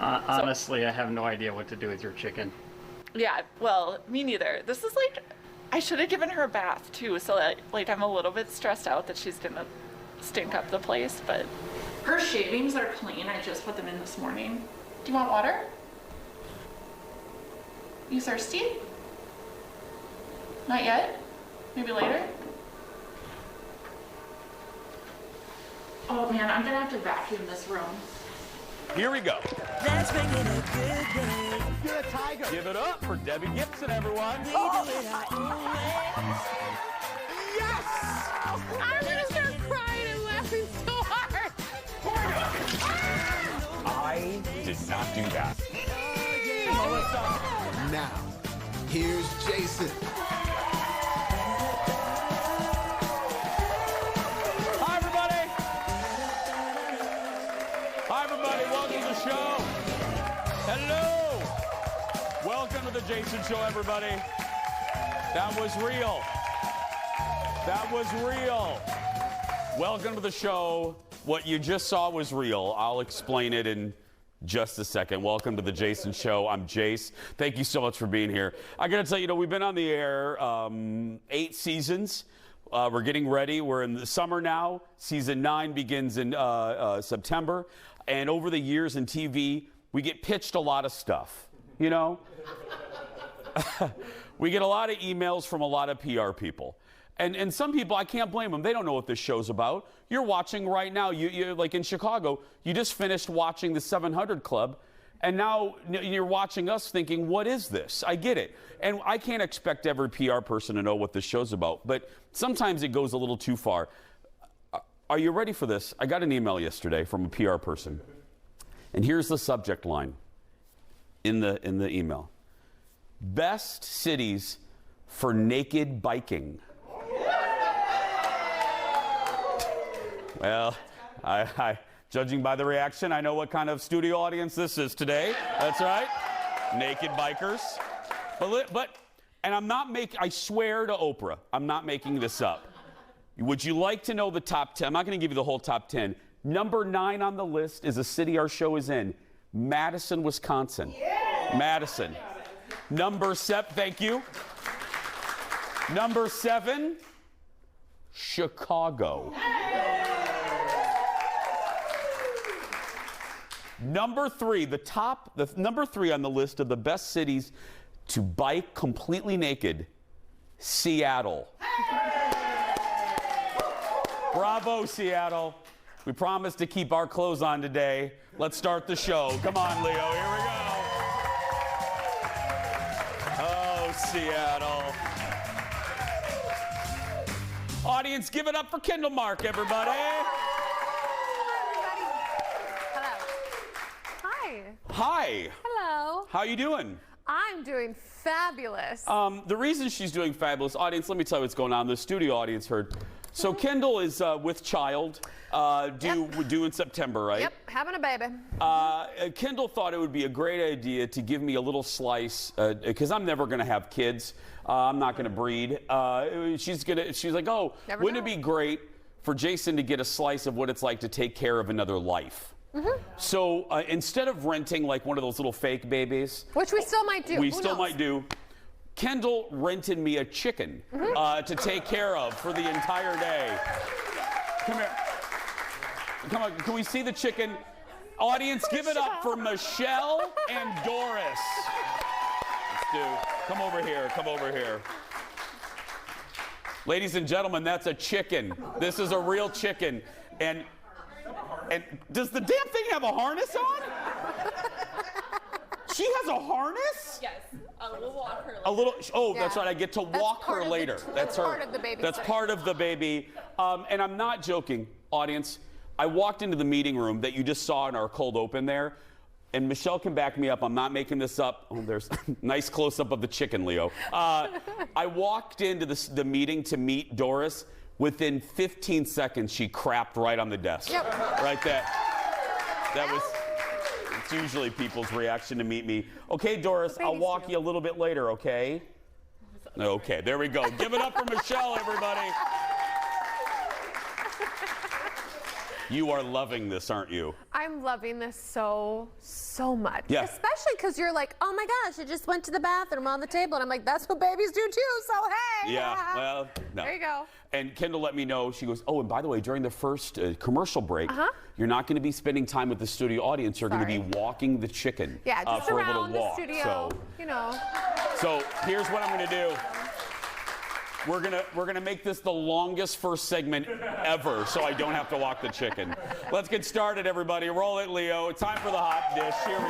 Honestly, I have no idea what to do with your chicken. Yeah, well, me neither. This is like, I should have given her a bath too, so that, like, I'm a little bit stressed out that she's gonna stink up the place, but her shavings are clean. I just put them in this morning. Do you want water? You thirsty? Not yet? Maybe later? Oh man, I'm gonna have to vacuum this room. Here we go. Let's make it a good day. You're a tiger. Give it up for Debbie Gibson, everyone. We do it our own way. Yes! I'm gonna start crying and laughing so hard. I did not do that. Now, here's Jason. Hi, everybody. Hi, everybody. Welcome to the show. Hello. Welcome to the Jason Show, everybody. That was real. That was real. Welcome to the show. What you just saw was real. I'll explain it in just a second. Welcome to the Jason Show. I'm Jace. Thank you so much for being here. I got to tell you, we've been on the air 8 seasons. We're getting ready. We're in the summer now. Season 9 begins in September. And over the years in TV, we get pitched a lot of stuff, you know? We get a lot of emails from a lot of PR people. And some people, I can't blame them. They don't know what this show's about. You're watching right now. You like in Chicago, you just finished watching the 700 Club, and now you're watching us thinking, what is this? I get it. And I can't expect every PR person to know what this show's about, but sometimes it goes a little too far. Are you ready for this? I got an email yesterday from a PR person, and here's the subject line in the email. Best cities for naked biking. Well, judging by the reaction, I know what kind of studio audience this is today. That's right. Naked bikers. And I swear to Oprah, I'm not making this up. Would you like to know the top 10? I'm not going to give you the whole top 10. Number 9 on the list is a city our show is in. Madison, Wisconsin. Yeah. Madison. Number 7, thank you. Number 7, Chicago. Number 3, number 3 on the list of the best cities to bike completely naked, Seattle. Bravo, Seattle. We promised to keep our clothes on today. Let's start the show. Come on, Leo, here we go. Oh, Seattle. Audience, give it up for Kendall Mark, everybody. Hi. Hello. How you doing? I'm doing fabulous. The reason she's doing fabulous, audience, let me tell you what's going on. The studio audience heard. So Kendall is with child, due in September, right? Yep, having a baby. Kendall thought it would be a great idea to give me a little slice, because I'm never going to have kids. I'm not going to breed. She's like, oh, wouldn't it be great for Jason to get a slice of what it's like to take care of another life? Mm-hmm. So instead of renting like one of those little fake babies, which we still might do. We still might do. Kendall rented me a chicken to take care of for the entire day. Come here. Come on, can we see the chicken? Audience, give it up for Michelle and Doris. Let's do. Come over here. Come over here. Ladies and gentlemen, that's a chicken. This is a real chicken. And does the damn thing have a harness on? She has a harness? Yes. We'll walk her later. A little. Oh, yeah. That's right. I get to walk her later. That's part of the baby. That's part of the baby. And I'm not joking, audience. I walked into the meeting room that you just saw in our cold open there, and Michelle can back me up. I'm not making this up. Oh, there's a nice close-up of the chicken, Leo. I walked into the meeting to meet Doris. Within 15 seconds, she crapped right on the desk. Yep. Right there. That was. It's usually people's reaction to meet me. Okay, Doris, I'll walk you a little bit later, okay? Okay, there we go. Give it up for Michelle, everybody. You are loving this, aren't you? I'm loving this so much. Yeah. Especially because you're like, oh my gosh, I just went to the bathroom on the table. And I'm like, that's what babies do too, so hey. Yeah, well, no. There you go. And Kendall let me know, she goes, oh, and by the way, during the first commercial break, you're not going to be spending time with the studio audience. You're going to be walking the chicken Yeah, just for a around little walk. the studio, you know. So here's what I'm going to do. We're gonna make this the longest first segment ever, so I don't have to walk the chicken. Let's get started, everybody. Roll it, Leo. It's time for the hot dish. Here we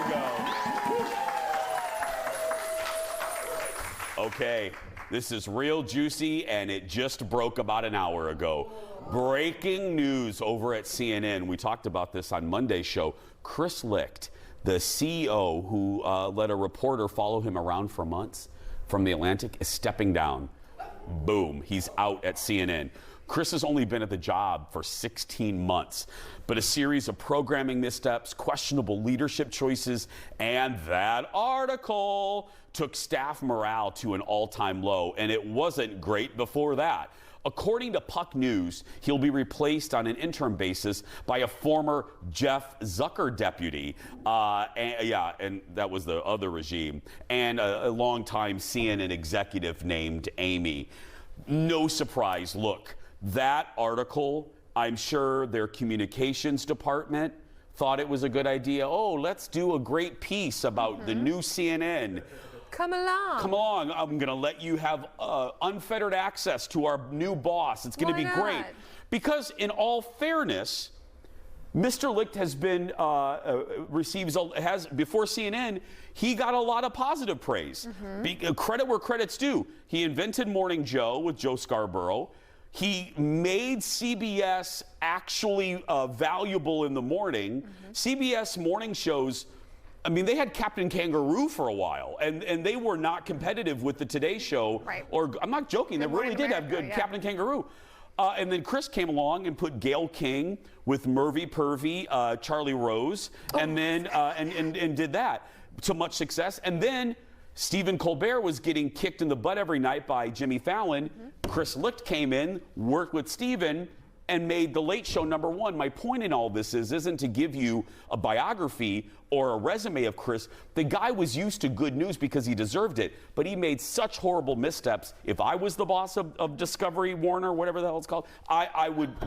go. Okay, this is real juicy, and it just broke about an hour ago. Breaking news over at CNN. We talked about this on Monday's show. Chris Licht, the CEO who let a reporter follow him around for months from The Atlantic, is stepping down. Boom, he's out at CNN. Chris has only been at the job for 16 months, but a series of programming missteps, questionable leadership choices, and that article took staff morale to an all-time low, and it wasn't great before that. According to Puck News, he'll be replaced on an interim basis by a former Jeff Zucker deputy, and that was the other regime, and a longtime CNN executive named Amy. No surprise. Look, that article, I'm sure their communications department thought it was a good idea. Oh, let's do a great piece about the new CNN. Come along. Come along. I'm going to let you have unfettered access to our new boss. It's going to be great. Because in all fairness, Mr. Licht has been before CNN, he got a lot of positive praise. Credit where credit's due. He invented Morning Joe with Joe Scarborough. He made CBS actually valuable in the morning. CBS morning shows, I mean, they had Captain Kangaroo for a while, and they were not competitive with the Today Show. Right. Or I'm not joking, they really did have good Captain Kangaroo. And then Chris came along and put Gayle King with Mervy Purvey, Charlie Rose, and then and did that to much success. And then Stephen Colbert was getting kicked in the butt every night by Jimmy Fallon. Chris Licht came in, worked with Stephen, and made The Late Show #1. My point in all this isn't to give you a biography or a resume of Chris. The guy was used to good news because he deserved it, but he made such horrible missteps. If I was the boss of Discovery, Warner, whatever the hell it's called,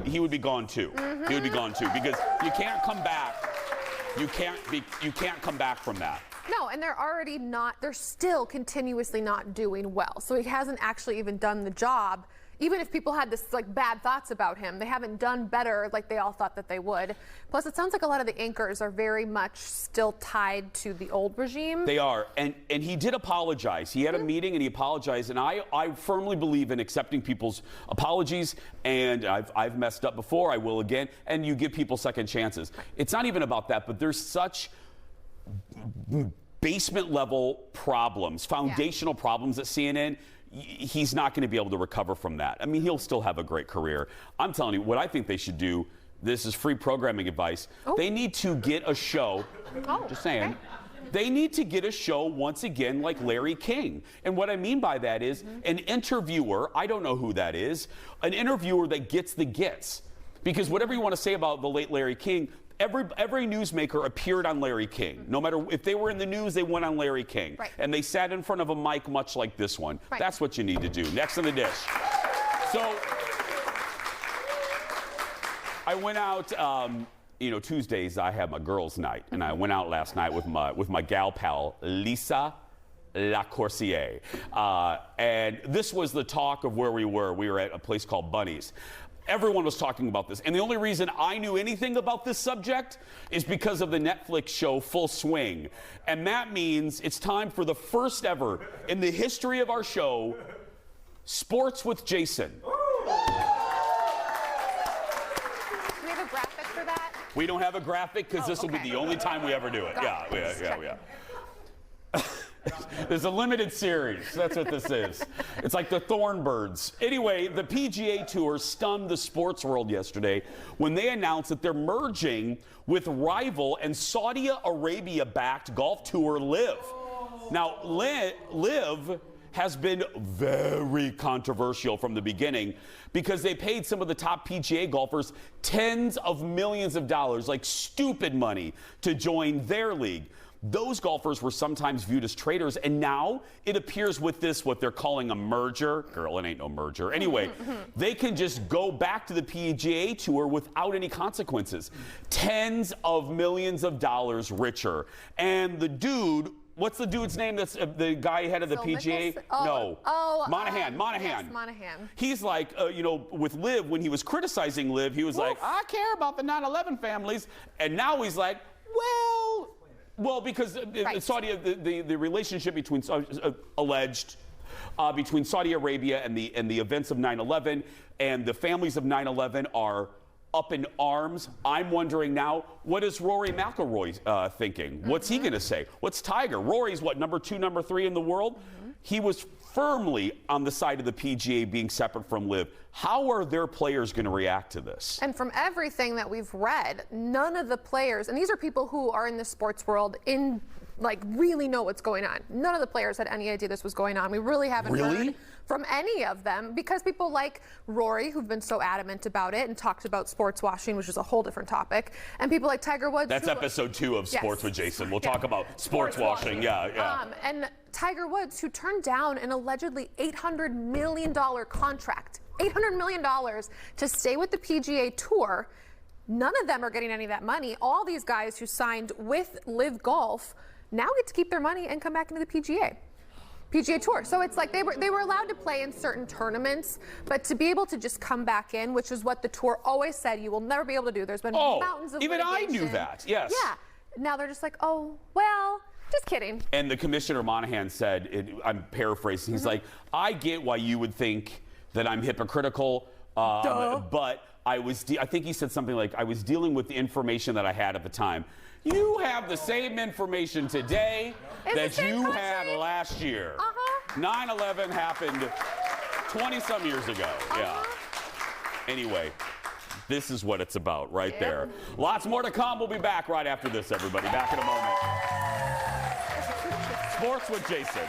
he would be gone too. He would be gone too, because you can't come back. You can't come back from that. No, and they're still continuously not doing well. So he hasn't actually even done the job. Even if people had this like bad thoughts about him, they haven't done better like they all thought that they would. Plus, it sounds like a lot of the anchors are very much still tied to the old regime. They are, and he did apologize. He had a meeting and he apologized, and I firmly believe in accepting people's apologies, and I've messed up before, I will again, and you give people second chances. It's not even about that, but there's such basement level problems, foundational problems at CNN. He's not going to be able to recover from that. I mean, he'll still have a great career. I'm telling you, what I think they should do, this is free programming advice, they need to get a show, just saying, they need to get a show once again like Larry King. And what I mean by that is an interviewer, I don't know who that is, an interviewer that gets the gets. Because whatever you want to say about the late Larry King, every newsmaker appeared on Larry King. No matter if they were in the news, they went on Larry King. Right. And they sat in front of a mic much like this one. Right. That's what you need to do. Next on the dish. So I went out, Tuesdays I have my girls' night. And I went out last night with my gal pal, Lisa Lacourcier. And this was the talk of where we were. We were at a place called Bunny's. Everyone was talking about this. And the only reason I knew anything about this subject is because of the Netflix show Full Swing. And that means it's time for the first ever in the history of our show, Sports with Jason. Do we have a graphic for that? We don't have a graphic because this will be the only time we ever do it. Yeah. There's a limited series. That's what this is. It's like the Thornbirds. Anyway, the PGA Tour stunned the sports world yesterday when they announced that they're merging with rival and Saudi Arabia-backed golf tour Live. Now, Live has been very controversial from the beginning because they paid some of the top PGA golfers tens of millions of dollars, like stupid money, to join their league. Those golfers were sometimes viewed as traitors, and now it appears with this, what they're calling a merger. Girl, it ain't no merger. Anyway, they can just go back to the PGA Tour without any consequences. Tens of millions of dollars richer. And the dude, what's the dude's name that's the guy head of the PGA? Monahan. Yes, Monahan. He's like, you know, with Liv, when he was criticizing Liv, he was like, I care about the 9/11 families. And now he's like, well, because Saudi, the relationship between alleged between Saudi Arabia and the events of 9/11 and the families of 9/11 are up in arms. I'm wondering now, what is Rory McIlroy thinking? What's he going to say? What's Tiger? Rory's what, number 2, number 3 in the world? He was firmly on the side of the PGA being separate from Liv. How are their players going to react to this? And from everything that we've read, none of the players, and these are people who are in the sports world really know what's going on. None of the players had any idea this was going on. We really haven't heard from any of them, because people like Rory, who've been so adamant about it and talked about sports washing, which is a whole different topic, and people like Tiger Woods. That's episode 2 of Sports with Jason. We'll talk about sports washing. Yeah. And Tiger Woods, who turned down an allegedly $800 million contract, $800 million to stay with the PGA Tour. None of them are getting any of that money. All these guys who signed with Live Golf now get to keep their money and come back into the PGA Tour. So it's like they were allowed to play in certain tournaments, but to be able to just come back in, which is what the tour always said you will never be able to do. There's been mountains of even litigation. I knew that. Yes. Yeah. Now they're just like, oh, well, just kidding. And the Commissioner Monahan said, I'm paraphrasing, he's like, I get why you would think that I'm hypocritical, but I think he said something like, I was dealing with the information that I had at the time. You have the same information today that you had last year. 9/11 happened 20-some years ago. Yeah. Anyway, this is what it's about right there. Lots more to come. We'll be back right after this, everybody. Back in a moment. Sports with Jason.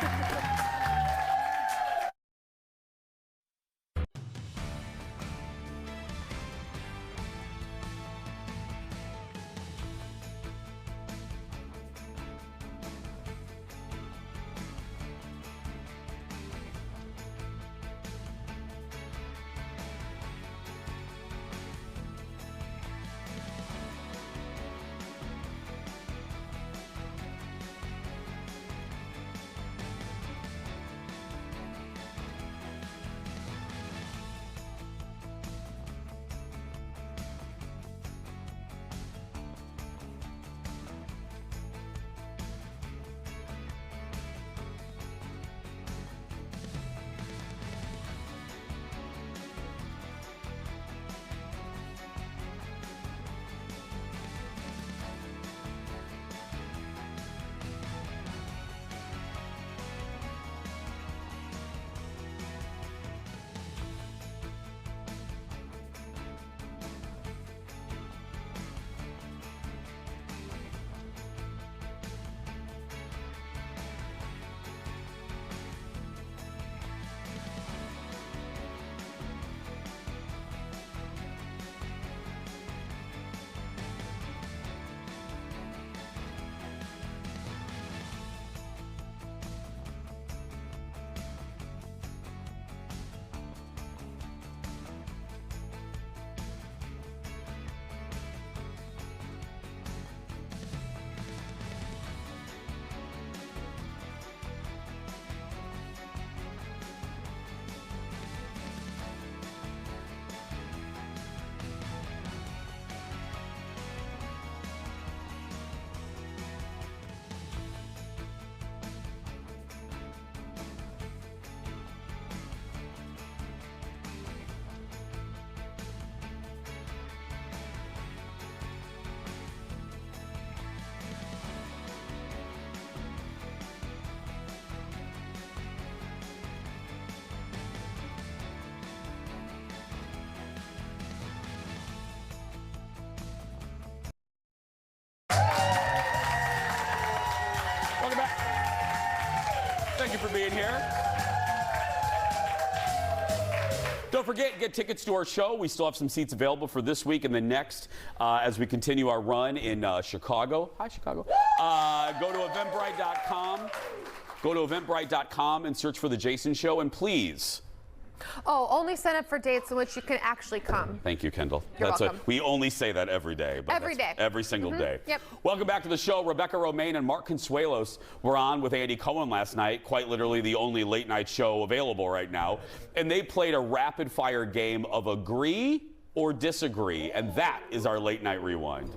Welcome back. Thank you for being here. Don't forget, get tickets to our show. We still have some seats available for this week and the next as we continue our run in Chicago. Hi, Chicago. Go to eventbrite.com. Go to eventbrite.com and search for The Jason Show. And please. Oh, only sign up for dates in which you can actually come. Thank you, Kendall. You're welcome. We only say that every day. But every day. Every single day. Yep. Welcome back to the show. Rebecca Romaine and Mark Consuelos were on with Andy Cohen last night, quite literally the only late night show available right now. And they played a rapid fire game of agree or disagree. And that is our late night rewind.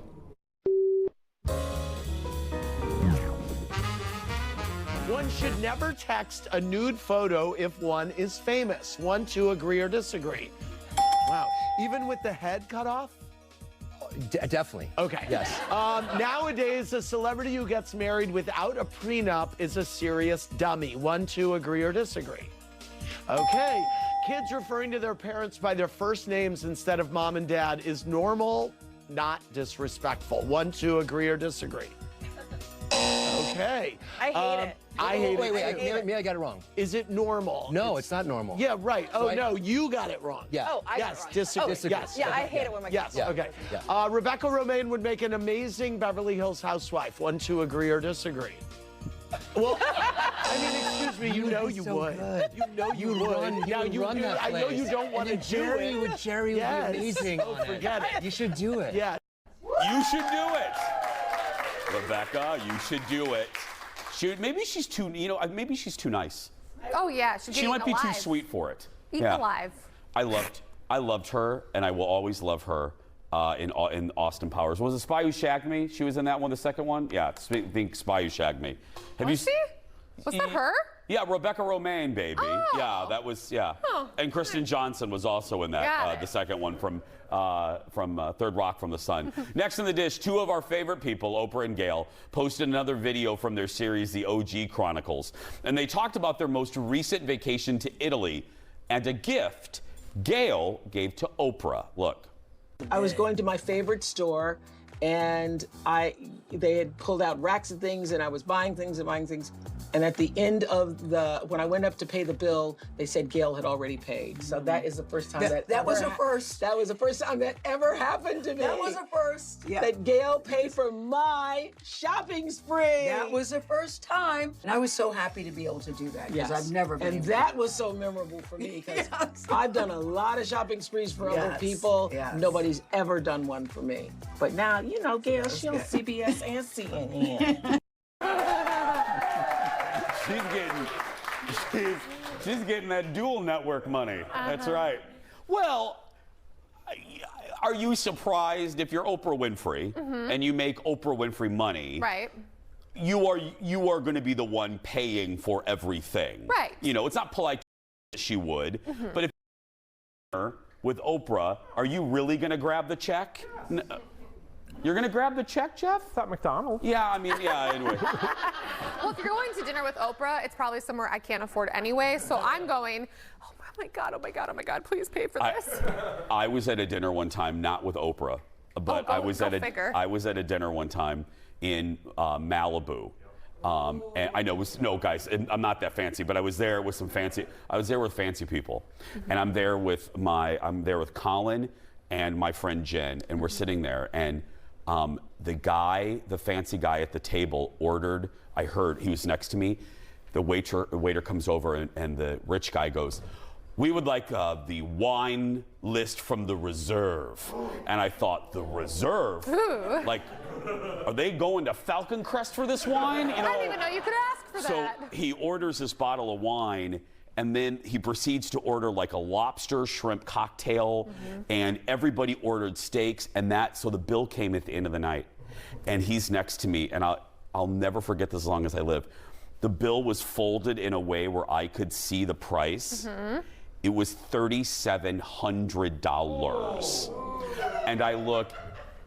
One should never text a nude photo if one is famous. 1, 2, agree or disagree. Wow. Even with the head cut off? Definitely. Okay. Yes. Nowadays, a celebrity who gets married without a prenup is a serious dummy. 1, 2, agree or disagree. Okay. Kids referring to their parents by their first names instead of mom and dad is normal, not disrespectful. 1, 2, agree or disagree. Okay. I hate it. I hate Wait, it. maybe I got it wrong. Is it normal? No, it's not normal. Yeah, right. Oh, I- no, you got it wrong. Yeah. Oh, I got it Yes, wrong. disagree. Disagree. Yes. Yeah, I hate it when my Yes, kids. Yeah. okay. Yeah. Rebecca Romaine would make an amazing Beverly Hills housewife. 1, 2, agree or disagree. Well, I mean, excuse me, you know you so would. good. You know you would. Now you run do. that I know place. you don't want to And do Jerry it. would Yes. be amazing Oh, on forget it. You should do it. Yeah. You should do it. Rebecca, you should do it. Maybe she's too, maybe she's too nice. Oh yeah, She might be too sweet for it. Eaten alive. I loved her, and I will always love her in Austin Powers. Was it Spy Who Shagged Me? She was in that one, the second one? Yeah, I think Spy Who Shagged Me. Was she? Was that her? Yeah, Rebecca Romaine, baby. Oh. Yeah, that was, yeah. Oh. And Kristen Johnson was also in Got that, it. the second one from Third Rock from the Sun. Next in the dish, two of our favorite people, Oprah and Gail, posted another video from their series, The OG Chronicles. And they talked about their most recent vacation to Italy and a gift Gail gave to Oprah. Look. I was going to my favorite store, and they had pulled out racks of things, and I was buying things and buying things. And at the end of when I went up to pay the bill, they said Gail had already paid. So that is the first time that was a first. That was the first time that ever happened to me. That was a first. Yeah. That Gail paid for my shopping spree. That was the first time. And I was so happy to be able to do that because I've never been. And that was so memorable for me because I've done a lot of shopping sprees for other people. Yes. Nobody's ever done one for me. But now, you know, Gail, she's on CBS and CNN. She's getting that dual network money. That's right. Well, are you surprised if you're Oprah Winfrey and you make Oprah Winfrey money? Right. You are going to be the one paying for everything. Right. You know, it's not polite that she would, but if you're with Oprah, are you really going to grab the check? You're going to grab the check, Jeff? It's at McDonald's. Yeah, I mean, yeah, anyway. Well, if you're going to dinner with Oprah, it's probably somewhere I can't afford anyway. So I'm going, oh my God, please pay for this. I was at a dinner one time, not with Oprah, but I was at a dinner one time in Malibu. And I know guys, I'm not that fancy, but I was there with fancy people. And I'm there with Colin and my friend Jen, and we're sitting there, and the fancy guy at the table ordered, I heard, he was next to me, the waiter comes over and the rich guy goes, "We would like the wine list from the reserve." And I thought, the reserve? Ooh. Like, are they going to Falcon Crest for this wine? You know? I didn't even know you could ask for that. So he orders this bottle of wine, and then he proceeds to order like a lobster shrimp cocktail, and everybody ordered steaks, and so the bill came at the end of the night. And he's next to me, and I'll never forget this as long as I live. The bill was folded in a way where I could see the price. It was $3,700. And I look,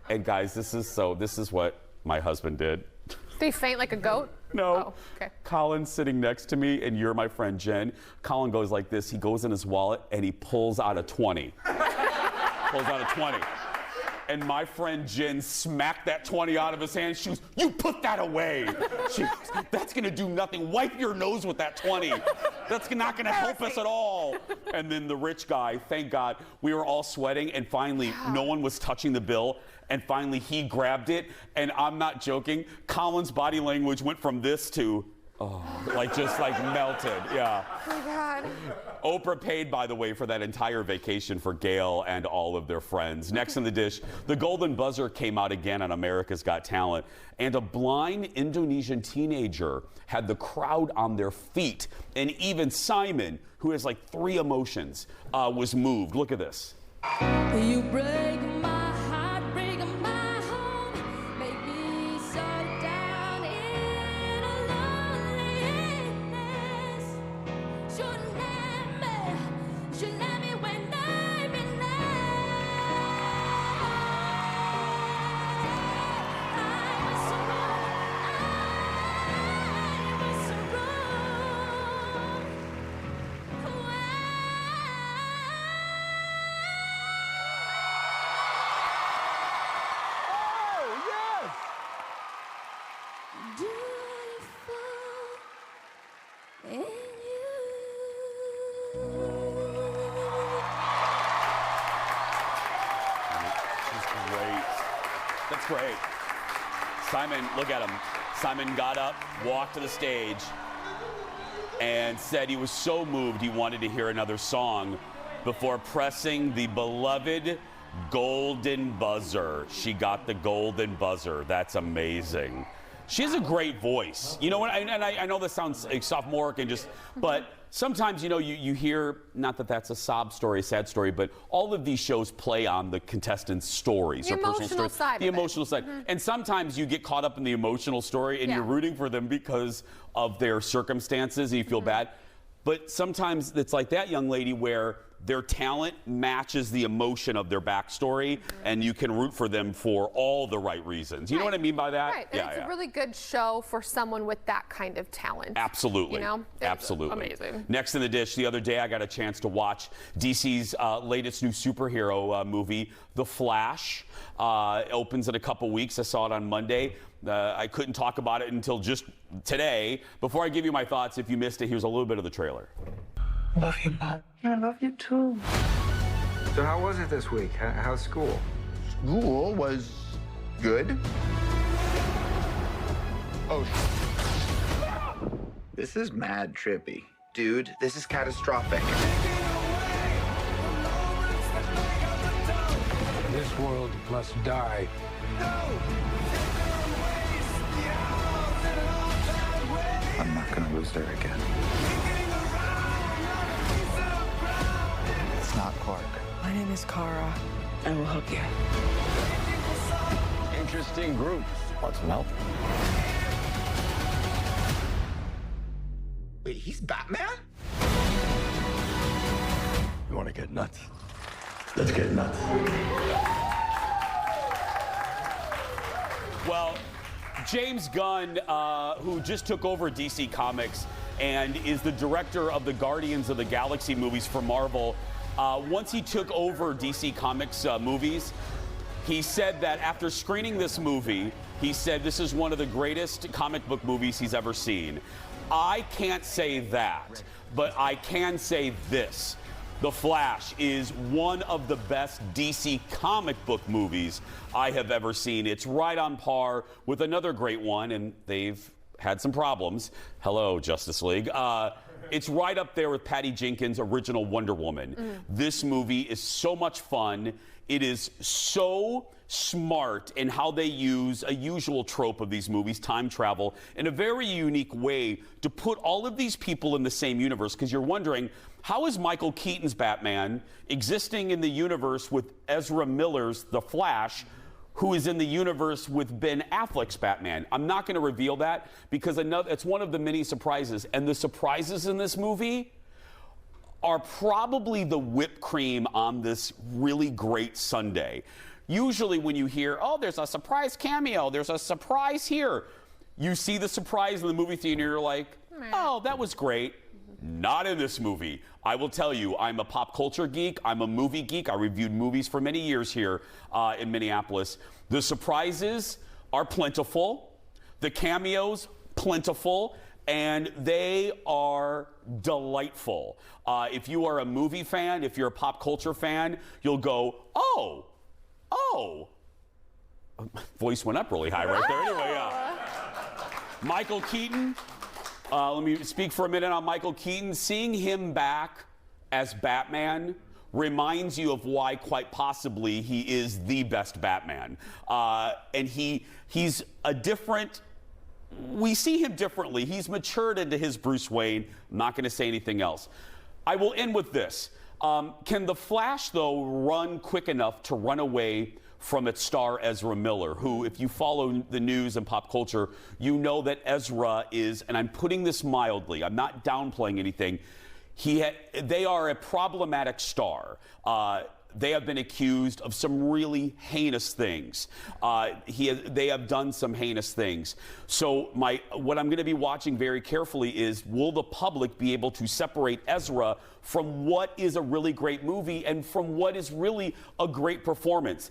and guys, this is what my husband did. They faint like a goat? No. Oh, okay. Colin's sitting next to me, and you're my friend Jen. Colin goes like this. He goes in his wallet, and he pulls out a 20. And my friend Jen smacked that 20 out of his hand. She goes, "You put that away." She goes, "That's gonna do nothing. Wipe your nose with that 20. That's not gonna help us at all." And then the rich guy, thank God, we were all sweating, and finally no one was touching the bill. And finally he grabbed it, and I'm not joking, Colin's body language went from this to, just melted, yeah. Oh my God. Oprah paid, by the way, for that entire vacation for Gail and all of their friends. Next in the dish, the golden buzzer came out again on America's Got Talent, and a blind Indonesian teenager had the crowd on their feet. And even Simon, who has like 3 emotions, was moved. Look at this. You break my heart, break my home, make me so down in a loneliness. Should let me when I'm in love. I was so wrong. Do I fall in you? She's great. That's great. Simon, look at him. Simon got up, walked to the stage, and said he was so moved he wanted to hear another song before pressing the beloved golden buzzer. She got the golden buzzer. That's amazing. She has a great voice. You know what? And I know this sounds like sophomoric and just, but sometimes, you know, you hear, not that that's a sob story, a sad story, but all of these shows play on the contestants' stories. The emotional side. The emotional side. And sometimes you get caught up in the emotional story and you're rooting for them because of their circumstances and you feel bad. But sometimes it's like that young lady where their talent matches the emotion of their backstory, and you can root for them for all the right reasons. You know what I mean by that? Right. And it's a really good show for someone with that kind of talent. Absolutely. You know? It's absolutely. Amazing. Next in the dish, the other day I got a chance to watch DC's latest new superhero movie, The Flash. It opens in a couple weeks. I saw it on Monday. I couldn't talk about it until just today. Before I give you my thoughts, if you missed it, here's a little bit of the trailer. Love you, Mom. I love you too. So how was it this week? How's school? School was good. Oh, this is mad trippy. Dude, this is catastrophic. This world must die. I'm not gonna lose her again. It's not Clark. My name is Kara. I will help you. Interesting group. Want some help? Wait, he's Batman? You want to get nuts? Let's get nuts. Well, James Gunn, who just took over DC Comics and is the director of the Guardians of the Galaxy movies for Marvel, once he took over DC Comics movies, he said that after screening this movie, he said this is one of the greatest comic book movies he's ever seen. I can't say that, but I can say this. The Flash is one of the best DC comic book movies I have ever seen. It's right on par with another great one, and they've had some problems. Hello, Justice League. It's right up there with Patty Jenkins' original Wonder Woman. This movie is so much fun. It is so smart in how they use a usual trope of these movies, time travel, in a very unique way to put all of these people in the same universe, because you're wondering, how is Michael Keaton's Batman existing in the universe with Ezra Miller's The Flash, who is in the universe with Ben Affleck's Batman? I'm not going to reveal that because it's one of the many surprises. And the surprises in this movie are probably the whipped cream on this really great sundae. Usually when you hear, oh, there's a surprise cameo, there's a surprise here, you see the surprise in the movie theater, you're like, oh, that was great. Not in this movie. I will tell you, I'm a pop culture geek. I'm a movie geek. I reviewed movies for many years here in Minneapolis. The surprises are plentiful. The cameos, plentiful. And they are delightful. If you are a movie fan, if you're a pop culture fan, you'll go, oh. Voice went up really high right there. Anyway, yeah. Michael Keaton. Let me speak for a minute on Michael Keaton. Seeing him back as Batman reminds you of why, quite possibly, he is the best Batman. And he's a different... We see him differently. He's matured into his Bruce Wayne. I'm not going to say anything else. I will end with this. Can the Flash, though, run quick enough to run away from its star Ezra Miller, who, if you follow the news and pop culture, you know that Ezra is, and I'm putting this mildly, I'm not downplaying anything, they are a problematic star. They have been accused of some really heinous things. They have done some heinous things. So what I'm going to be watching very carefully is, will the public be able to separate Ezra from what is a really great movie and from what is really a great performance?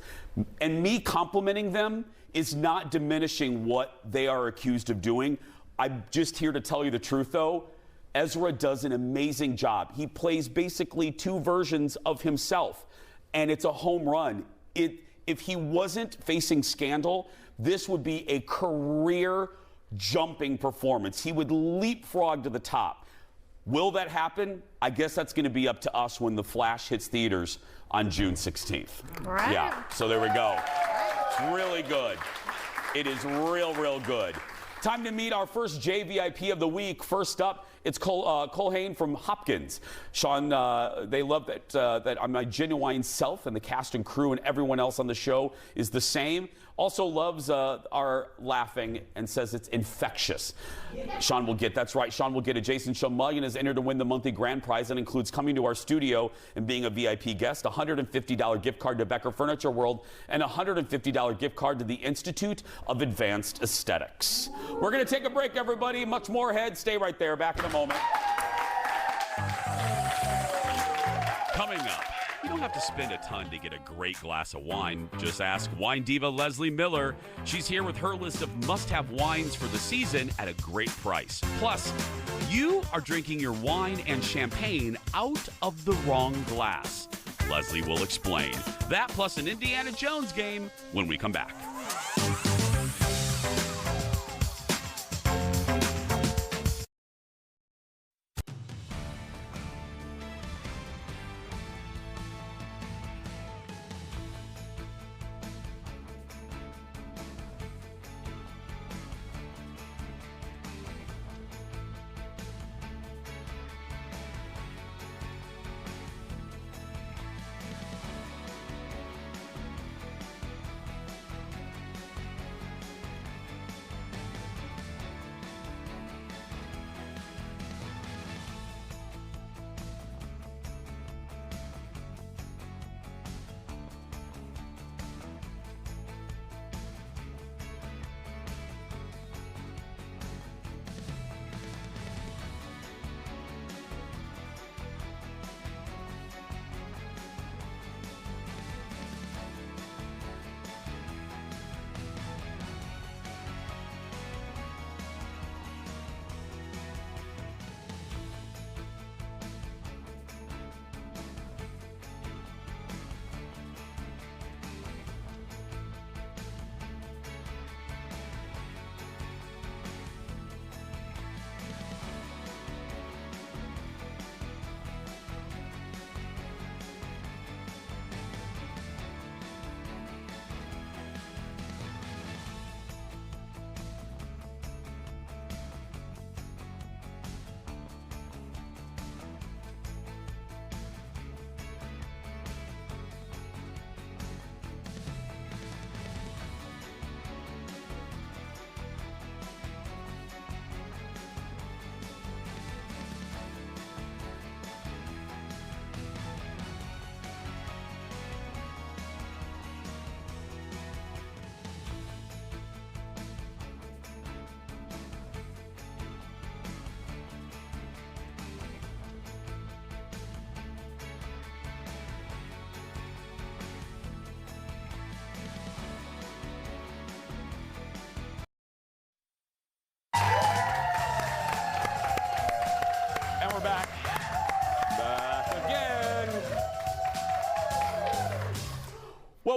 And me complimenting them is not diminishing what they are accused of doing. I'm just here to tell you the truth, though. Ezra does an amazing job. He plays basically two versions of himself. And it's a home run. If he wasn't facing scandal, this would be a career-jumping performance. He would leapfrog to the top. Will that happen? I guess that's going to be up to us when The Flash hits theaters on June 16th. Right. Yeah, so there we go. It's really good. It is real good. Time to meet our first JVIP of the week. First up, it's Cole Hain from Hopkins. Sean, they love that I'm my genuine self, and the cast and crew and everyone else on the show is the same. Also loves our laughing and says it's infectious. Sean will get, that's right, Sean will get a Jason Show mug and is entered to win the monthly grand prize that includes coming to our studio and being a VIP guest, a $150 gift card to Becker Furniture World, and a $150 gift card to the Institute of Advanced Aesthetics. We're going to take a break, everybody. Much more ahead. Stay right there. Back in a moment. Coming up, you don't have to spend a ton to get a great glass of wine. Just ask wine diva Leslie Miller. She's here with her list of must-have wines for the season at a great price. Plus, you are drinking your wine and champagne out of the wrong glass. Leslie will explain. That plus an Indiana Jones game when we come back.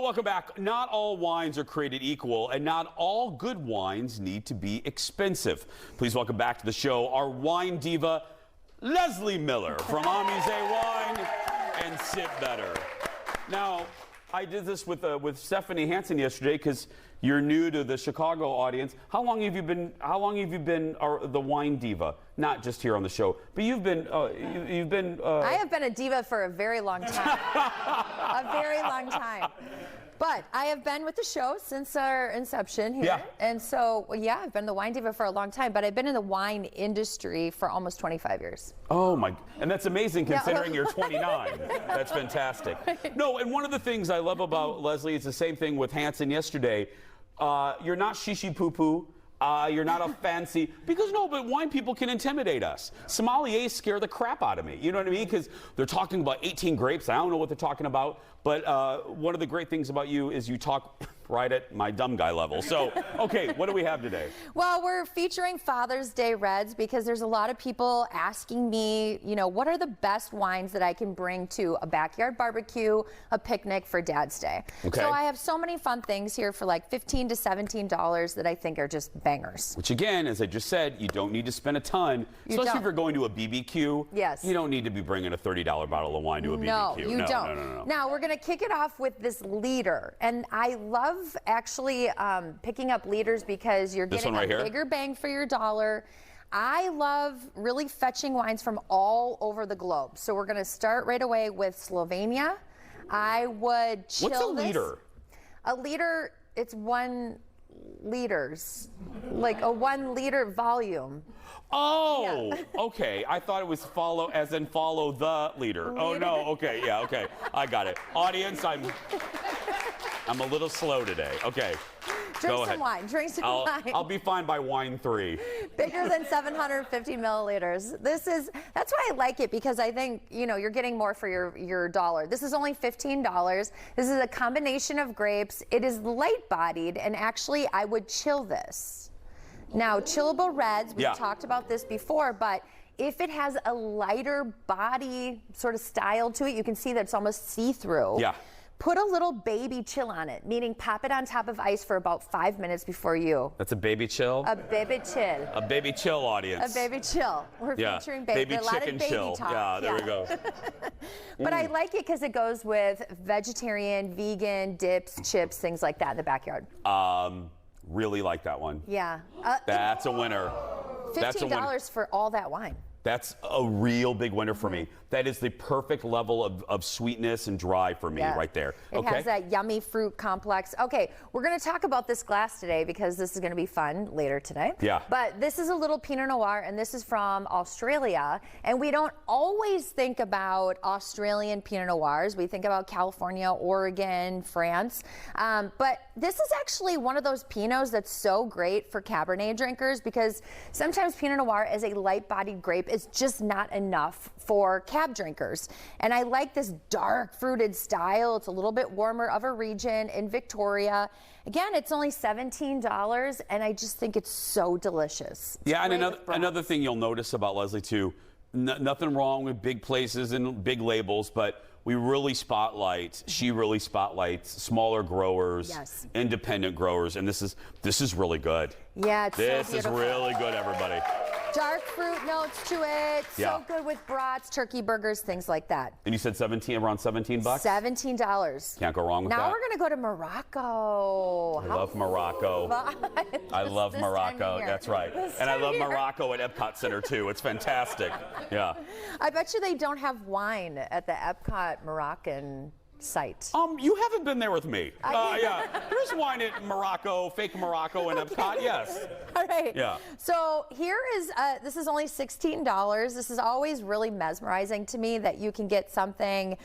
welcome back. Not all wines are created equal, and not all good wines need to be expensive. Please welcome back to the show our wine diva, Leslie Miller from Amise Wine and Sip Better. Now, I did this with Stephanie Hansen yesterday because you're new to the Chicago audience. How long have you been the wine diva? Not just here on the show, but you've been. I have been a diva for a very long time. A very long time. But I have been with the show since our inception here. Yeah. And so, yeah, I've been the wine diva for a long time, but I've been in the wine industry for almost 25 years. Oh, my. And that's amazing considering you're 29. That's fantastic. No, and one of the things I love about Leslie is the same thing with Hansen yesterday. You're not shishi poo-poo. You're not a fancy, because but wine people can intimidate us. Sommeliers scare the crap out of me. You know what I mean? Because they're talking about 18 grapes. I don't know what they're talking about. But one of the great things about you is you talk right at my dumb guy level. So, okay, what do we have today? Well, we're featuring Father's Day Reds because there's a lot of people asking me, what are the best wines that I can bring to a backyard barbecue, a picnic for Dad's Day? Okay. So I have so many fun things here for like $15 to $17 that I think are just bangers. Which again, as I just said, you don't need to spend a ton, especially if you're going to a BBQ. Yes. You don't need to be bringing a $30 bottle of wine to a BBQ. No, you don't. No. Now, we're going to kick it off with this leader. And I love actually picking up leaders because you're getting a bigger bang for your dollar. I love really fetching wines from all over the globe. So we're going to start right away with Slovenia. I would chill What's a liter? A liter, it's 1 liters, like a 1 liter volume. Oh, yeah. Okay. I thought it was follow the leader. Oh no. Okay. Yeah. Okay. I got it. Audience, I'm a little slow today. Okay. Drink some wine. Drink some wine. I'll be fine by wine 3. Bigger than 750 milliliters. That's why I like it, because I think, you're getting more for your dollar. This is only $15. This is a combination of grapes. It is light-bodied, and actually I would chill this. Now, chillable reds, we've talked about this before, but if it has a lighter body sort of style to it, you can see that it's almost see-through. Yeah. Put a little baby chill on it, meaning pop it on top of ice for about 5 minutes before you. That's a baby chill? A baby chill. A baby chill, audience. A baby chill. We're featuring baby. Baby chicken chill. Talk. Yeah, there we go. But I like it because it goes with vegetarian, vegan, dips, chips, things like that in the backyard. Really like that one. Yeah. That's a winner. $15 for all that wine. That's a real big winner for me. That is the perfect level of sweetness and dry for me right there. It has that yummy fruit complex. Okay, we're going to talk about this glass today because this is going to be fun later today. Yeah. But this is a little Pinot Noir, and this is from Australia. And we don't always think about Australian Pinot Noirs. We think about California, Oregon, France. But this is actually one of those Pinots that's so great for Cabernet drinkers, because sometimes Pinot Noir as a light-bodied grape is just not enough for cab drinkers. And I like this dark fruited style. It's a little bit warmer of a region in Victoria. Again, it's only $17, and I just think it's so delicious. Yeah, and another thing you'll notice about Leslie too, nothing wrong with big places and big labels, but she really spotlights smaller growers, independent growers, and this is really good. Yeah, it's this so beautiful. is really good, everybody. Dark fruit notes to it. So good with brats, turkey burgers, things like that. And you said around $17? $17. Can't go wrong with that. Now we're going to go to Morocco. I love Morocco. I love Morocco. That's right. And I love Morocco at Epcot Center too. It's fantastic. Yeah. I bet you they don't have wine at the Epcot Moroccan site. You haven't been there with me. Yeah. There's wine at Morocco, fake Morocco and Epcot, yes. All right. Yeah. So here is, this is only $16. This is always really mesmerizing to me that you can get something,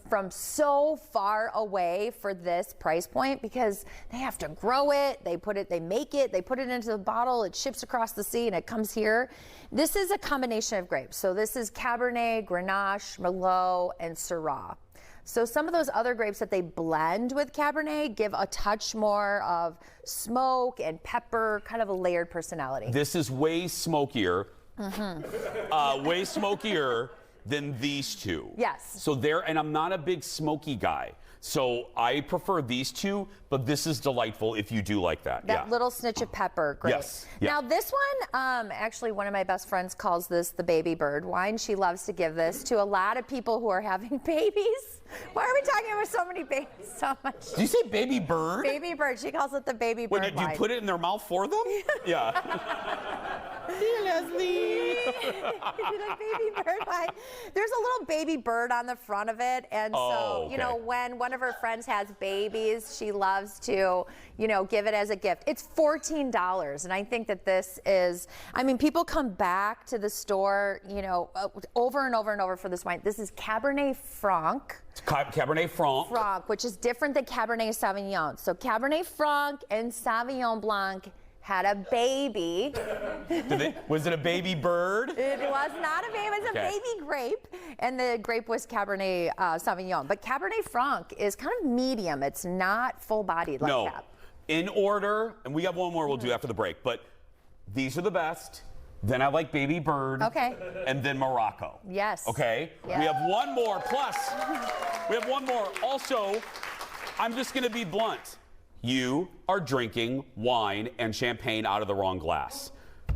from so far away for this price point, because they have to grow it, they make it, they put it into the bottle, it ships across the sea, and it comes here. This is a combination of grapes. So this is Cabernet, Grenache, Merlot, and Syrah. So some of those other grapes that they blend with Cabernet give a touch more of smoke and pepper, kind of a layered personality. This is way smokier. Way smokier than these two. Yes. So and I'm not a big smoky guy. So I prefer these two, but this is delightful if you do like that. That little snitch of pepper, great. Yes. Yeah. Now this one, actually one of my best friends calls this the baby bird wine. She loves to give this to a lot of people who are having babies. Why are we talking about so many babies so much? Did you say baby bird? Baby bird. She calls it the baby bird Wait, do you wine. put it in their mouth for them? Yeah. Hey, Leslie. The baby bird wine. There's a little baby bird on the front of it, and so you know, when one of her friends has babies, she loves to, you know, give it as a gift. It's $14, and I think that this is. I mean, people come back to the store, you know, over and over and over for this wine. This is Cabernet Franc. Cabernet Franc. Franc, which is different than Cabernet Sauvignon. So Cabernet Franc and Sauvignon Blanc had a baby. Was it a baby bird? It was not a baby, it was a baby grape. And the grape was Cabernet Sauvignon. But Cabernet Franc is kind of medium. It's not full-bodied like that. In order, and we got one more we'll do after the break, but these are the best. Then I like baby bird. Okay. And then Morocco. Yes. Okay. Yeah. We have one more. Plus, we have one more. Also, I'm just going to be blunt. You are drinking wine and champagne out of the wrong glass.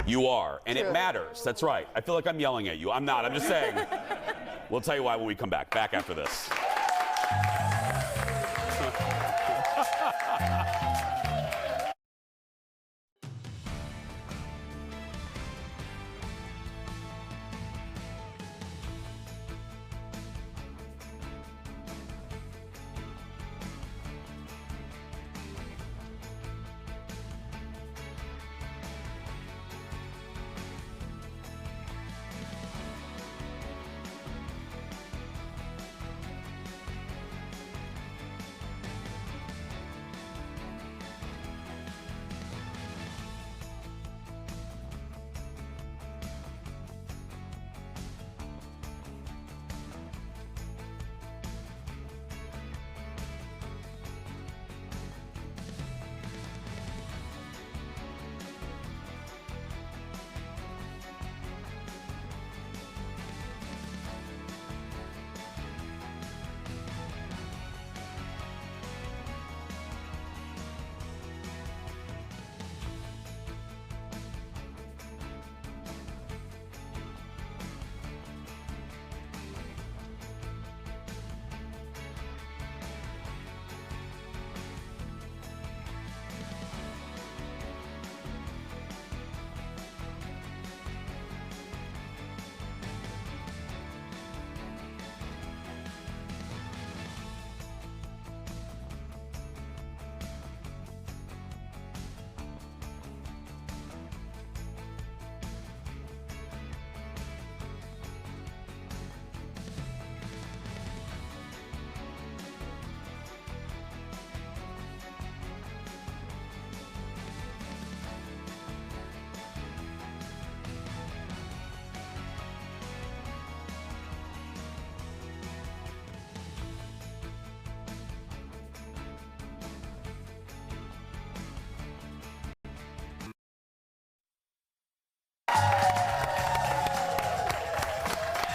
You are. And it matters. That's right. I feel like I'm yelling at you. I'm not. I'm just saying. We'll tell you why when we come back. Back after this.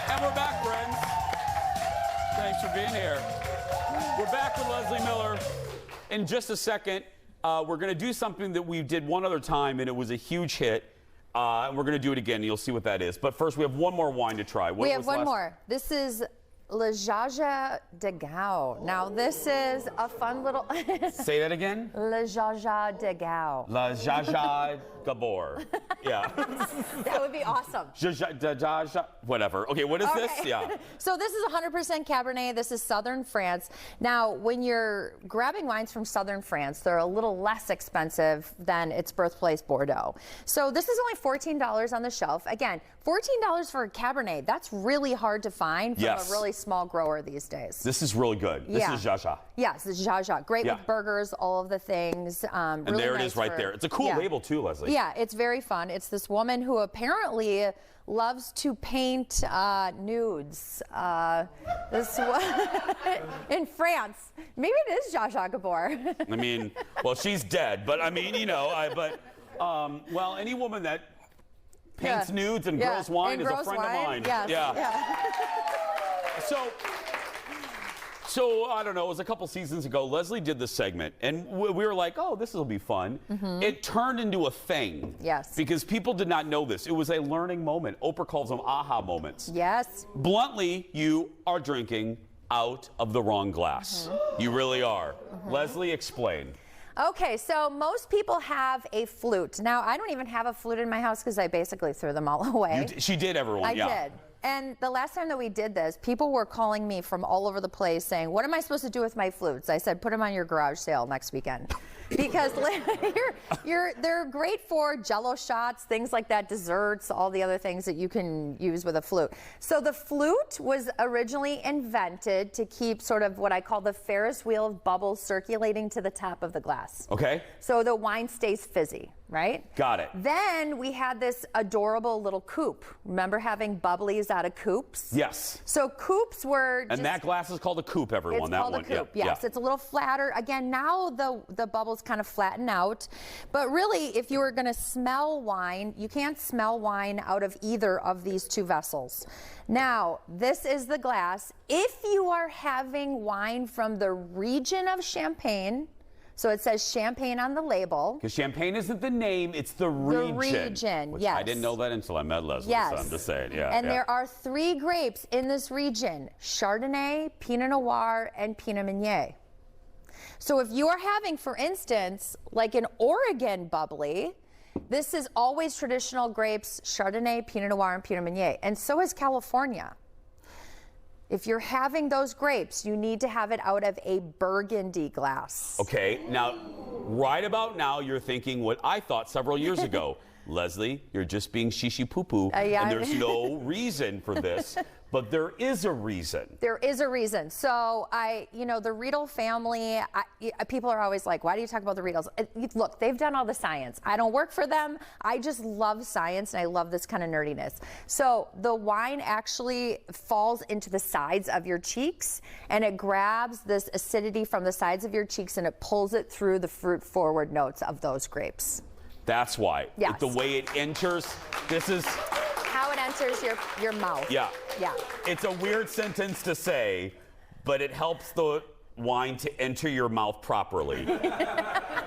And we're back, friends. Thanks for being here. We're back with Leslie Miller. In just a second, we're going to do something that we did one other time, and it was a huge hit. And we're going to do it again, and you'll see what that is. But first, we have one more wine to try. We have one more. This is Le Jaja de Gao. Now, this is a fun little... Say that again? Le Jaja de Gao. La Jaja Gabor. Yeah. That would be awesome. Whatever. Okay, what is this? Yeah. So this is 100% Cabernet. This is Southern France. Now, when you're grabbing wines from Southern France, they're a little less expensive than its birthplace, Bordeaux. So this is only $14 on the shelf. Again, $14 for a Cabernet. That's really hard to find from a really small grower these days. This is really good. This is Jaja. Yes, this is Jaja. Great with burgers, all of the things. And really there it nice is right there. It's a cool label too, Leslie. Yeah, it's very fun. It's this woman who apparently loves to paint nudes. In France. Maybe it is Jaja Gabor. I mean, well, she's dead, but I mean, you know, well, any woman that paints nudes and grows wine is a friend of mine. Yes. Yeah. So So, I don't know, it was a couple seasons ago, Leslie did this segment, and we were like, oh, this will be fun. It turned into a thing. Yes. Because people did not know this. It was a learning moment. Oprah calls them aha moments. Yes. Bluntly, you are drinking out of the wrong glass. You really are. Leslie, explain. Okay, so most people have a flute. Now, I don't even have a flute in my house because I basically threw them all away. She did, everyone. I did. And the last time that we did this, people were calling me from all over the place saying, what am I supposed to do with my flutes? I said, put them on your garage sale next weekend. Because they're great for Jell-O shots, things like that, desserts, all the other things that you can use with a flute. So the flute was originally invented to keep sort of what I call the Ferris wheel of bubbles circulating to the top of the glass. Okay. So the wine stays fizzy, right? Got it. Then we had this adorable little coupe. Remember having bubblies out of coupes? Yes. So coupes were And that glass is called a coupe, everyone. It's that called one. a coupe, yes. It's a little flatter. Again, now the bubbles kind of flatten out. But really, if you were going to smell wine, you can't smell wine out of either of these two vessels. Now, this is the glass. If you are having wine from the region of Champagne, so it says Champagne on the label. Because Champagne isn't the name, it's the region. The region, which yes. I didn't know that until I met Leslie, Yes. so I'm just saying, yeah. And yeah. there are 3 grapes in this region: Chardonnay, Pinot Noir, and Pinot Meunier. So if you are having, for instance, like an Oregon bubbly, this is always traditional grapes: Chardonnay, Pinot Noir, and Pinot Meunier. And so is California. If you're having those grapes, you need to have it out of a Burgundy glass. Okay, now, right about now, you're thinking what I thought several years ago. Leslie, you're just being shishi-poo-poo, Yeah. and there's no reason for this. But there is a reason. There is a reason. So the Riedel family, people are always like, why do you talk about the Riedels? Look, they've done all the science. I don't work for them. I just love science, and I love this kind of nerdiness. So the wine actually falls into the sides of your cheeks, and it grabs this acidity from the sides of your cheeks, and it pulls it through the fruit-forward notes of those grapes. That's why. Yes. The way it enters, this is... How it enters your mouth. Yeah. Yeah. It's a weird sentence to say, but it helps the wine to enter your mouth properly.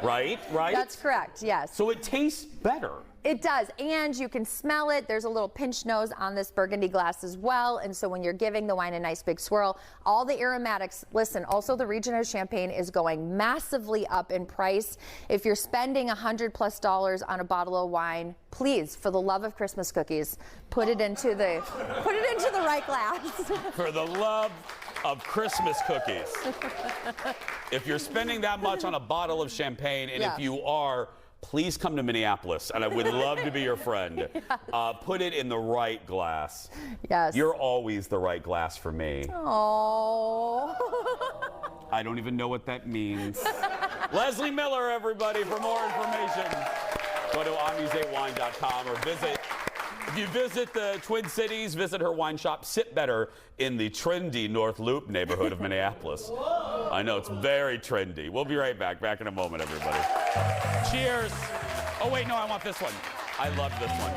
Right? That's correct, yes. So it tastes better. It does, and you can smell it. There's a little pinch nose on this Burgundy glass as well, and so when you're giving the wine a nice big swirl, all the aromatics, listen, also the region of Champagne is going massively up in price. If you're spending $100+ on a bottle of wine, please, for the love of Christmas cookies, put it into the right glass. For the love of Christmas cookies. If you're spending that much on a bottle of champagne, and if you are, please come to Minneapolis, and I would love to be your friend. Yes. Put it in the right glass. Yes. You're always the right glass for me. Oh. I don't even know what that means. Leslie Miller, everybody, for more information, go to amusewine.com or if you visit the Twin Cities, visit her wine shop, Sit Better, in the trendy North Loop neighborhood of Minneapolis. I know, it's very trendy. We'll be right back. Back in a moment, everybody. Cheers. Oh, wait, no, I want this one. I love this one.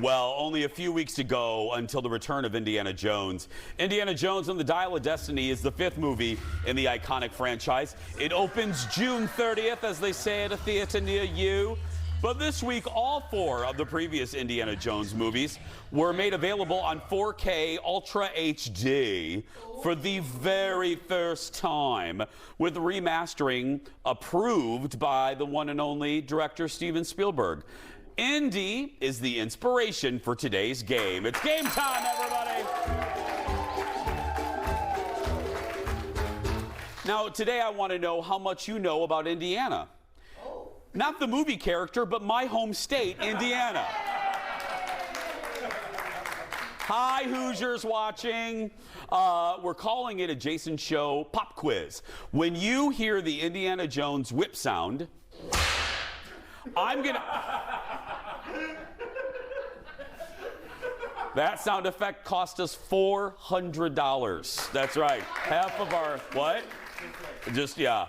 Well, only a few weeks to go until the return of Indiana Jones. Indiana Jones and the Dial of Destiny is the 5th movie in the iconic franchise. It opens June 30th, as they say at a theater near you. But this week, all 4 of the previous Indiana Jones movies were made available on 4K Ultra HD for the very first time, with remastering approved by the one and only director Steven Spielberg. Indy is the inspiration for today's game. It's game time, everybody! Now, today I want to know how much you know about Indiana. Not the movie character, but my home state, Indiana. Hi, Hoosiers watching. We're calling it a Jason Show pop quiz. When you hear the Indiana Jones whip sound, I'm gonna... That sound effect cost us $400. That's right. Half of our, what? Just, yeah.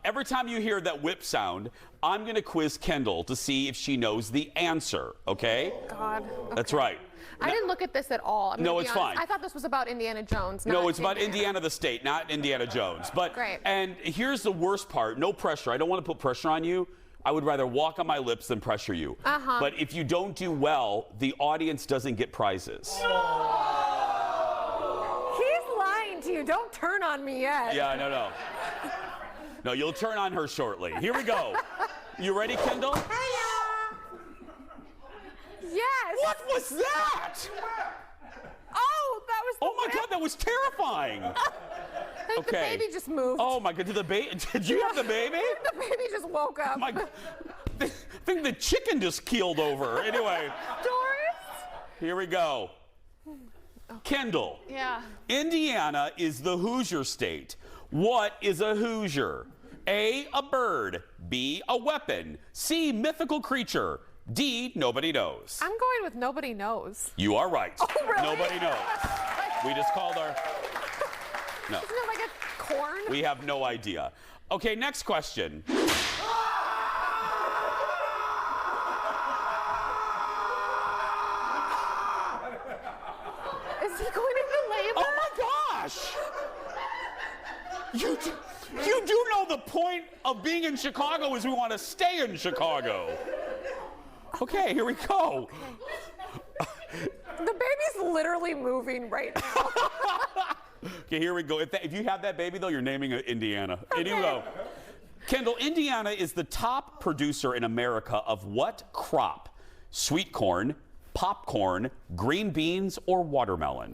Every time you hear that whip sound, I'm going to quiz Kendall to see if she knows the answer, okay? God. Okay. That's right. I didn't look at this at all. No, it's fine. I thought this was about Indiana Jones. No, it's about Indiana the state, not Indiana Jones. But Great. And here's the worst part. No pressure. I don't want to put pressure on you. I would rather walk on my lips than pressure you. Uh-huh. But if you don't do well, the audience doesn't get prizes. He's lying to you. Don't turn on me yet. Yeah, no. No, you'll turn on her shortly. Here we go. You ready, Kendall? Yes. What was that? Oh, that was the Oh my whip. God, that was terrifying. I think Okay. the baby just moved. Oh my God, did you have the baby? The baby just woke up. My God. I think the chicken just keeled over. Anyway, Doris? here we go. Kendall. Yeah. Indiana is the Hoosier state. What is a Hoosier? A bird. B, a weapon. C, mythical creature. D, nobody knows. I'm going with nobody knows. You are right. Oh, really? Nobody knows. We just called our... No. Isn't it like a corn? We have no idea. Okay, next question. Is he going into labor? Oh my gosh! You do know the point of being in Chicago is we want to stay in Chicago. Okay, here we go. The baby's literally moving right now. Okay, here we go. If you have that baby, though, you're naming it Indiana. Okay. Here you go. Kendall, Indiana is the top producer in America of what crop? Sweet corn, popcorn, green beans, or watermelon?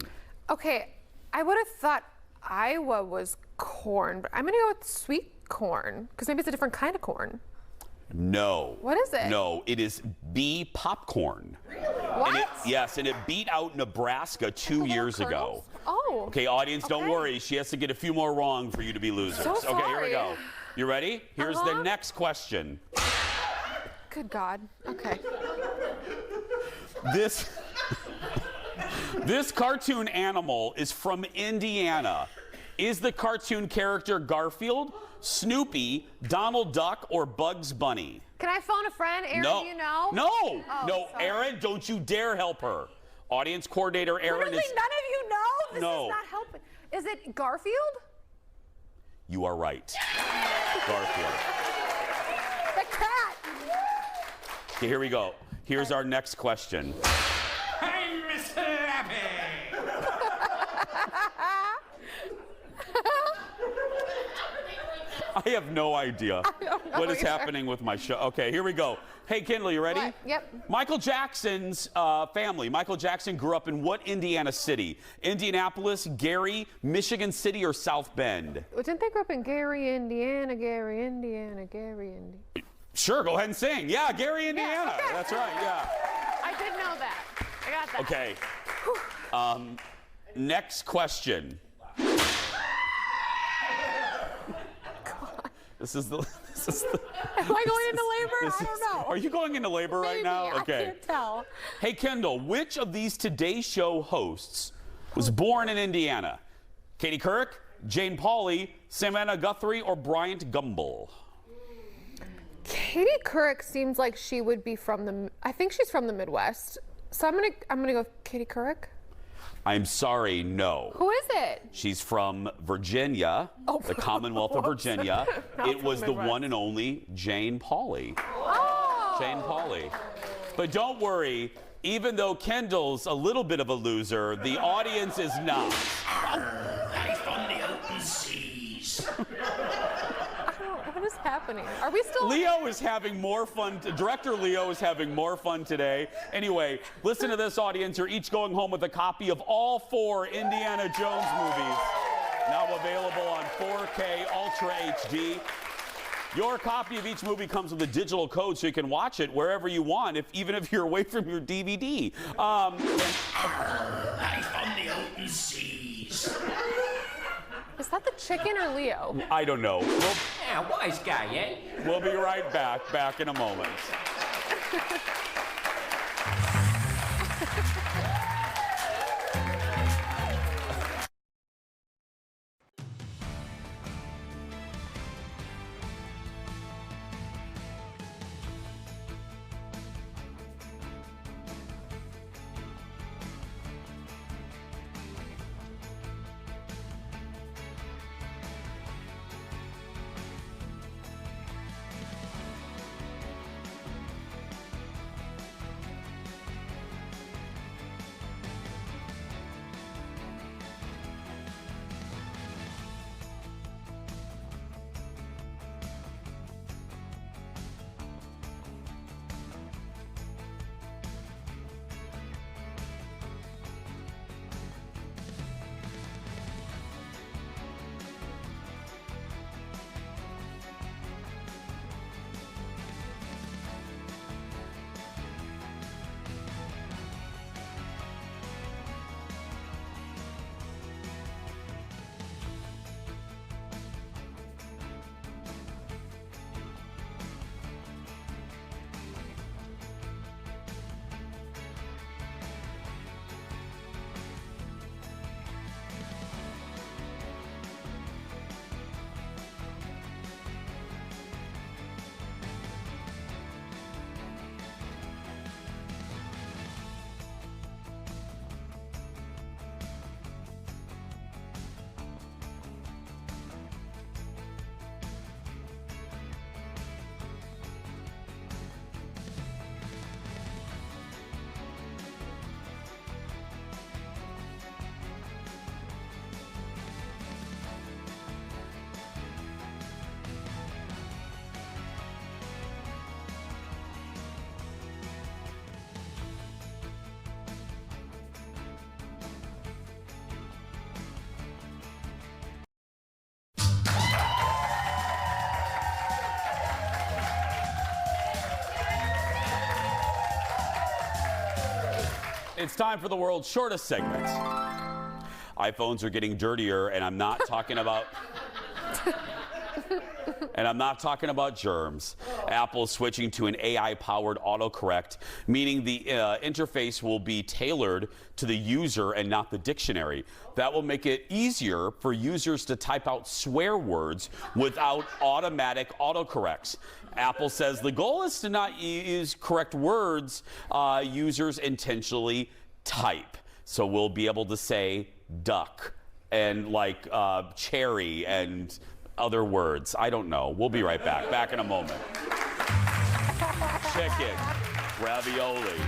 Okay, I would have thought Iowa was corn, but I'm going to go with sweet corn because maybe it's a different kind of corn. No. What is it? No, it is B, popcorn. What? Yes, and it beat out Nebraska 2 years ago. Oh. Okay, audience, don't worry. She has to get a few more wrong for you to be losers. So Okay, here we sorry. go. You ready? Here's the next question. Good God. Okay. This cartoon animal is from Indiana. Is the cartoon character Garfield, Snoopy, Donald Duck, or Bugs Bunny? Can I phone a friend? Aaron, No. do you know? No. Oh, No, sorry. Aaron, don't you dare help her. Audience coordinator Aaron Literally, is... none of you know? This No. is not helping. Is it Garfield? You are right. Garfield. The cat. Okay, here we go. Here's our next question. I'm Mr. Lappy. I have no idea what is happening with my show. Okay, here we go. Hey, Kendall, you ready? What? Yep. Michael Jackson's family. Michael Jackson grew up in what Indiana city? Indianapolis, Gary, Michigan City, or South Bend? Well, didn't they grow up in Gary, Indiana, Gary, Indiana, Gary, Indiana? Sure, go ahead and sing. Yeah, Gary, Indiana. Yeah, okay. That's right, yeah. I did know that. I got that. Okay. Next question. This is the. Am I going into labor? I don't know. Are you going into labor right now? Maybe. Okay. I can't tell. Hey, Kendall, which of these Today Show hosts was born in Indiana? Katie Couric, Jane Pauley, Savannah Guthrie, or Bryant Gumbel? Katie Couric seems like she would be from I think she's from the Midwest. So I'm gonna go with Katie Couric. I'm sorry, no. Who is it? She's from Virginia, the Commonwealth of Virginia. It was the one and only Jane Pauley. Oh. Jane Pauley. But don't worry, even though Kendall's a little bit of a loser, the audience is not. Life on the open seas. What is happening? Are we still? Leo is having more fun. Director Leo is having more fun today. Anyway, listen to this, audience. You're each going home with a copy of all 4 Indiana Jones movies, now available on 4K Ultra HD. Your copy of each movie comes with a digital code so you can watch it wherever you want, even if you're away from your DVD. Life on the open seas. Is that the chicken or Leo? I don't know. Yeah, wise guy, eh? We'll be right back in a moment. It's time for the world's shortest segment. iPhones are getting dirtier, and I'm not talking about germs. Apple's switching to an AI-powered autocorrect, meaning the interface will be tailored to the user and not the dictionary. That will make it easier for users to type out swear words without automatic autocorrects. Apple says the goal is to not use correct words users intentionally type. So we'll be able to say duck and like cherry and other words. I don't know. We'll be right back. Back in a moment. Chicken, ravioli.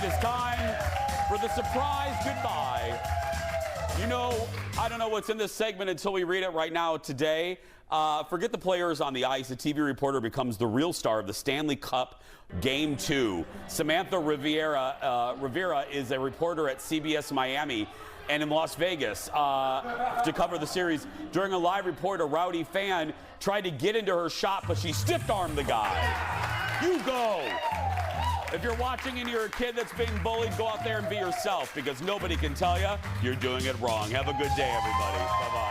is time for the surprise goodbye. You know, I don't know what's in this segment until we read it right now today. Forget the players on the ice. The TV reporter becomes the real star of the Stanley Cup Game 2. Samantha Rivera is a reporter at CBS Miami and in Las Vegas to cover the series. During a live report, a rowdy fan tried to get into her shop, but she stiff-armed the guy. You go. If you're watching and you're a kid that's being bullied, go out there and be yourself, because nobody can tell you you're doing it wrong. Have a good day, everybody. Bye-bye.